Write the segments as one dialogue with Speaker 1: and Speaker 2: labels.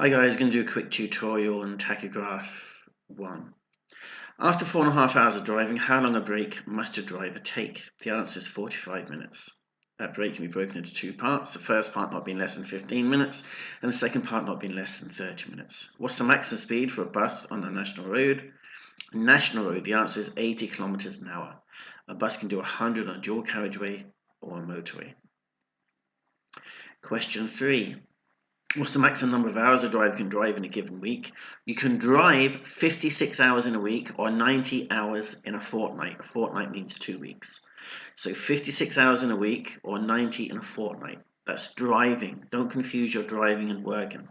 Speaker 1: Hi guys, going to do a quick tutorial on Tachograph 1. After 4.5 hours of driving, how long a break must a driver take? The answer is 45 minutes. That break can be broken into two parts, the first part not being less than 15 minutes and the second part not being less than 30 minutes. What's the maximum speed for a bus on a national road? National road, the answer is 80 kilometers an hour. A bus can do 100 on a dual carriageway or a motorway. Question 3. What's the maximum number of hours a driver can drive in a given week? You can drive 56 hours in a week or 90 hours in a fortnight. A fortnight means 2 weeks. So 56 hours in a week or 90 in a fortnight. That's driving. Don't confuse your driving and working.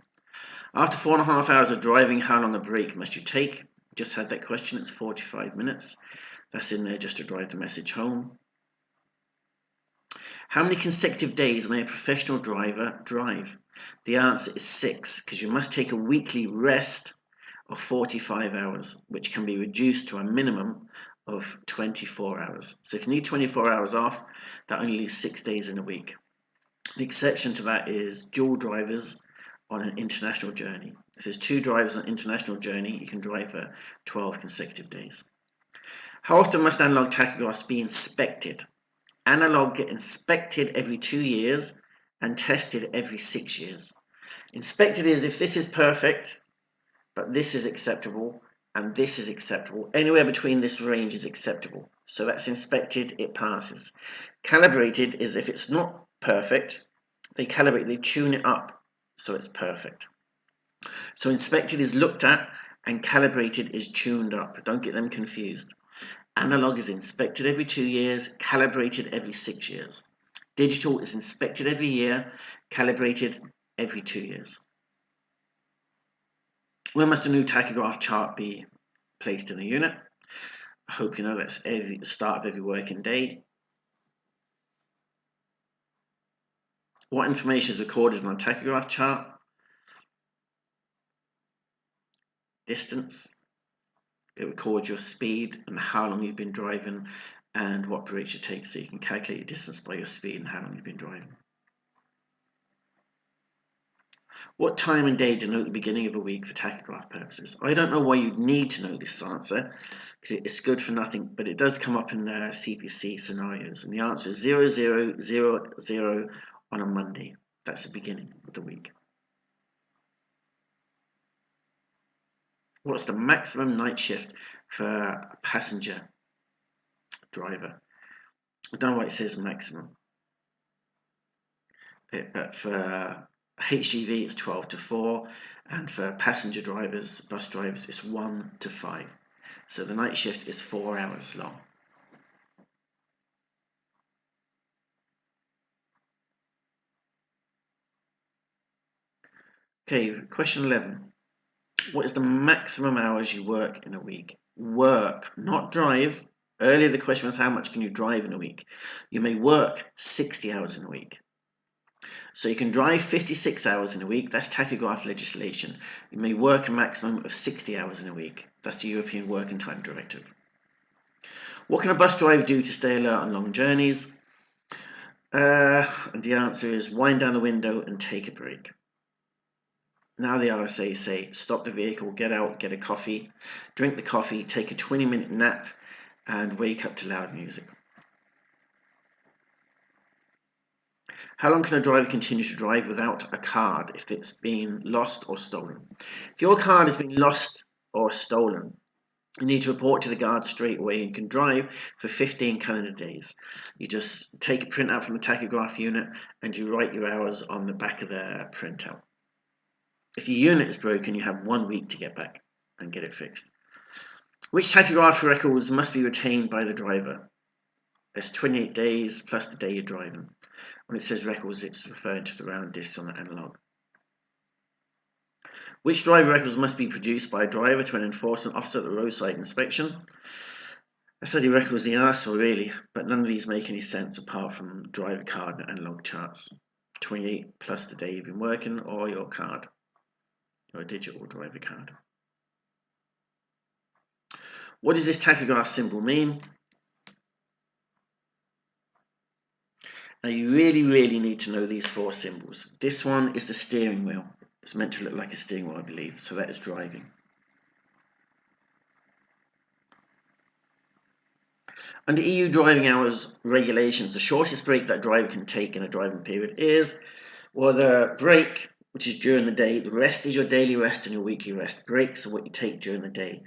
Speaker 1: After 4.5 hours of driving, how long a break must you take? Just had that question. It's 45 minutes. That's in there just to drive the message home. How many consecutive days may a professional driver drive? The answer is 6, because you must take a weekly rest of 45 hours, which can be reduced to a minimum of 24 hours. So if you need 24 hours off, that only leaves 6 days in a week. The exception to that is dual drivers on an international journey. If there's 2 drivers on an international journey, you can drive for 12 consecutive days. How often must analog tachographs be inspected? Analog get inspected every 2 years and tested every 6 years. Inspected is if this is perfect, but this is acceptable, and this is acceptable. Anywhere between this range is acceptable. So that's inspected, it passes. Calibrated is if it's not perfect, they calibrate, they tune it up, so it's perfect. So inspected is looked at, and calibrated is tuned up. Don't get them confused. Analog is inspected every 2 years, calibrated every 6 years. Digital is inspected every year, calibrated every 2 years. When must a new tachograph chart be placed in a unit? I hope you know that's the start of every working day. What information is recorded on a tachograph chart? Distance. It records your speed and how long you've been driving and what breaks you take, so you can calculate your distance by your speed and how long you've been driving. What time and day denote the beginning of a week for tachograph purposes? I don't know why you'd need to know this answer, because it's good for nothing, but it does come up in the CPC scenarios, and the answer is 0000 on a Monday. That's the beginning of the week. What's the maximum night shift for a passenger driver? I don't know why it says maximum, but for HGV it's 12 to 4, and for passenger drivers, bus drivers, it's 1 to 5. So the night shift is 4 hours long. Okay, question 11. What is the maximum hours you work in a week? Work, not drive. Earlier the question was how much can you drive in a week? You may work 60 hours in a week. So you can drive 56 hours in a week. That's tachograph legislation. You may work a maximum of 60 hours in a week. That's the European Working Time Directive. What can a bus driver do to stay alert on long journeys? And the answer is wind down the window and take a break. Now the RSA say stop the vehicle, get out, get a coffee, drink the coffee, take a 20-minute nap, and wake up to loud music. How long can a driver continue to drive without a card if it's been lost or stolen? If your card has been lost or stolen, you need to report to the guard straight away and can drive for 15 calendar days. You just take a printout from the tachograph unit and you write your hours on the back of the printout. If your unit is broken, you have 1 week to get back and get it fixed. Which tachograph records must be retained by the driver? There's 28 days plus the day you're driving. When it says records, it's referring to the round discs on the analog. Which driver records must be produced by a driver to an enforcement officer at the roadside inspection? I said the records the arsehole really, but none of these make any sense apart from driver card and analog charts. 28 plus the day you've been working or your card, or a digital driver card. What does this tachograph symbol mean? Now you really need to know these 4 symbols. This one is the steering wheel. It's meant to look like a steering wheel, I believe, so that is driving. Under EU driving hours regulations, the shortest break that a driver can take in a driving period is, well, the break, which is during the day. The rest is your daily rest and your weekly rest. Breaks are what you take during the day.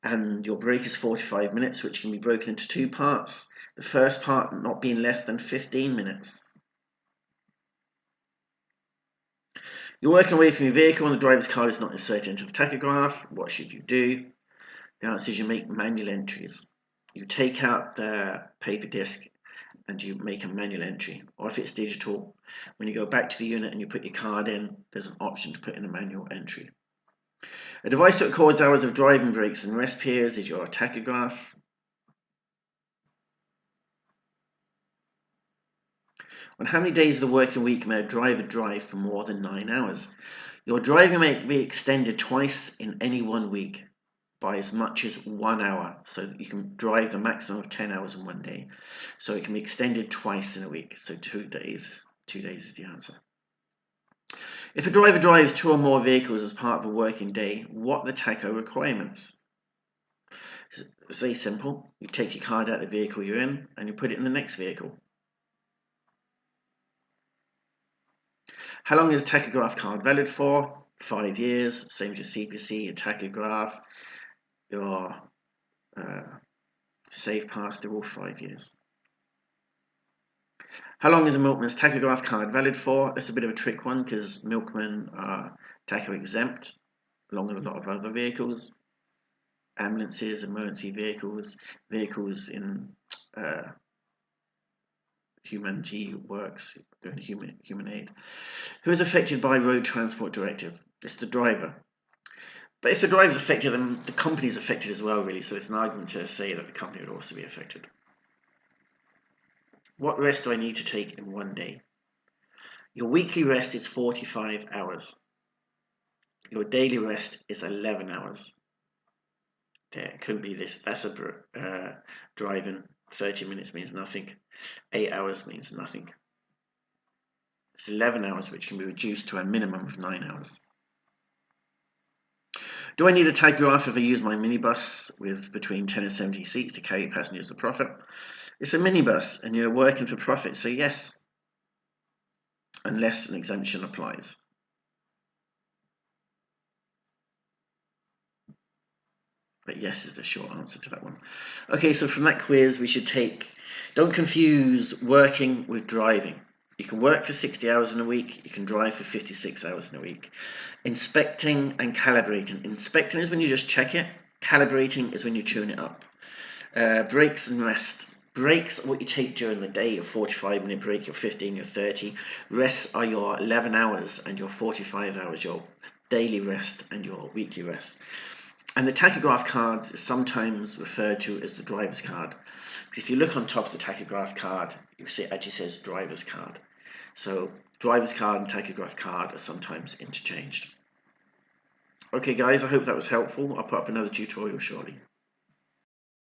Speaker 1: And your break is 45 minutes, which can be broken into two parts. The first part not being less than 15 minutes. You're working away from your vehicle and the driver's card is not inserted into the tachograph. What should you do? The answer is you make manual entries. You take out the paper disc and you make a manual entry. Or if it's digital, when you go back to the unit and you put your card in, there's an option to put in a manual entry. A device that records hours of driving breaks and rest periods is your tachograph. On how many days of the working week may a driver drive for more than 9 hours? Your driving may be extended twice in any 1 week by as much as 1 hour, so that you can drive the maximum of 10 hours in 1 day. So it can be extended twice in a week, so 2 days. 2 days is the answer. If a driver drives 2 or more vehicles as part of a working day, what are the tacho requirements? It's very simple. You take your card out of the vehicle you're in and you put it in the next vehicle. How long is a tachograph card valid for? 5 years, same as your CPC, your tachograph, your Safe Pass, they're all 5 years. How long is a milkman's tachograph card valid for? That's a bit of a trick one because milkmen are tacho exempt, along with a lot of other vehicles. Ambulances, emergency vehicles, vehicles in humanity works, doing human aid. Who is affected by road transport directive? It's the driver. But if the driver's affected, then the company's affected as well, really, so it's an argument to say that the company would also be affected. What rest do I need to take in 1 day? Your weekly rest is 45 hours. Your daily rest is 11 hours. There could be this. That's a driving. 30 minutes means nothing. 8 hours means nothing. It's 11 hours, which can be reduced to a minimum of 9 hours. Do I need a tachograph if I use my minibus with between 10 and 70 seats to carry passengers to profit? It's a minibus and you're working for profit, so yes, unless an exemption applies. But yes is the short answer to that one. Okay, so from that quiz we should take, don't confuse working with driving. You can work for 60 hours in a week, you can drive for 56 hours in a week. Inspecting and calibrating. Inspecting is when you just check it, calibrating is when you tune it up. Breaks and rest. Breaks are what you take during the day, your 45-minute break, your 15, your 30. Rests are your 11 hours and your 45 hours, your daily rest and your weekly rest. And the tachograph card is sometimes referred to as the driver's card. Because if you look on top of the tachograph card, you see it actually says driver's card. So driver's card and tachograph card are sometimes interchanged. Okay guys, I hope that was helpful. I'll put up another tutorial shortly.